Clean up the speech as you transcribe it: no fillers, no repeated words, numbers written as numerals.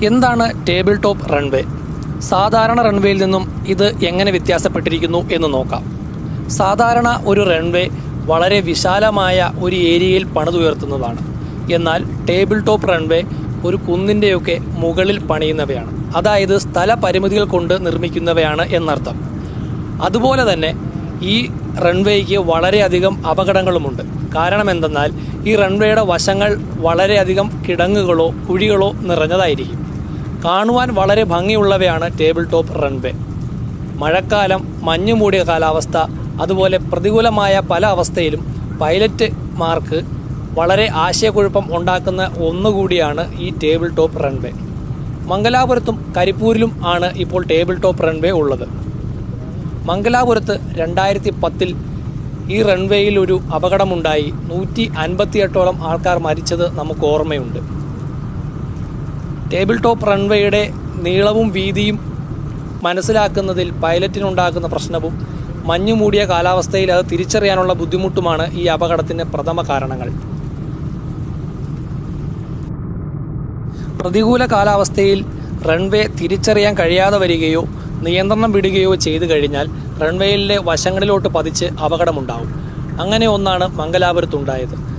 എന്താണ് table top runway? സാധാരണ റൺവേയിൽ നിന്നും ഇത് എങ്ങനെ വ്യത്യാസപ്പെട്ടിരിക്കുന്നു എന്ന് നോക്കാം. സാധാരണ ഒരു റൺവേ വളരെ വിശാലമായ ഒരു ഏരിയയിൽ പണിതുയർത്തുന്നതാണ്. എന്നാൽ ടേബിൾ ടോപ്പ് റൺവേ ഒരു കുന്നിൻ്റെയൊക്കെ മുകളിൽ പണിയുന്നവയാണ്. അതായത് സ്ഥല പരിമിതികൾ കൊണ്ട് നിർമ്മിക്കുന്നവയാണ് എന്നർത്ഥം. അതുപോലെ തന്നെ ഈ റൺവേയ്ക്ക് വളരെയധികം അപകടങ്ങളുമുണ്ട്. കാരണം എന്തെന്നാൽ ഈ റൺവേയുടെ വശങ്ങൾ വളരെയധികം കിടങ്ങുകളോ കുഴികളോ നിറഞ്ഞതായിരിക്കും. കാണുവാൻ വളരെ ഭംഗിയുള്ളവയാണ് ടേബിൾ ടോപ്പ് റൺവേ. മഴക്കാലം, മഞ്ഞുമൂടിയ കാലാവസ്ഥ, അതുപോലെ പ്രതികൂലമായ പല അവസ്ഥയിലും പൈലറ്റുമാർക്ക് വളരെ ആശയക്കുഴപ്പം ഉണ്ടാക്കുന്ന ഒന്നുകൂടിയാണ് ഈ ടേബിൾ ടോപ്പ് റൺവേ. മംഗലാപുരത്തും കരിപ്പൂരിലും ആണ് ഇപ്പോൾ ടേബിൾ ടോപ്പ് റൺവേ ഉള്ളത്. മംഗലാപുരത്ത് 2010 ഈ റൺവേയിൽ ഒരു അപകടമുണ്ടായി. 158ഓളം ആൾക്കാർ മരിച്ചത് നമുക്ക് ഓർമ്മയുണ്ട്. ടേബിൾ ടോപ്പ് റൺവേയുടെ നീളവും വീതിയും മനസ്സിലാക്കുന്നതിൽ പൈലറ്റിനുണ്ടാക്കുന്ന പ്രശ്നവും മഞ്ഞുമൂടിയ കാലാവസ്ഥയിൽ അത് തിരിച്ചറിയാനുള്ള ബുദ്ധിമുട്ടുമാണ് ഈ അപകടത്തിന് പ്രഥമ കാരണങ്ങൾ. പ്രതികൂല കാലാവസ്ഥയിൽ റൺവേ തിരിച്ചറിയാൻ കഴിയാതെ വരികയോ നിയന്ത്രണം വിടുകയോ ചെയ്തു കഴിഞ്ഞാൽ റൺവേയിലെ വശങ്ങളിലോട്ട് പതിച്ച് അപകടമുണ്ടാവും. അങ്ങനെ ഒന്നാണ് മംഗലാപുരത്തുണ്ടായത്.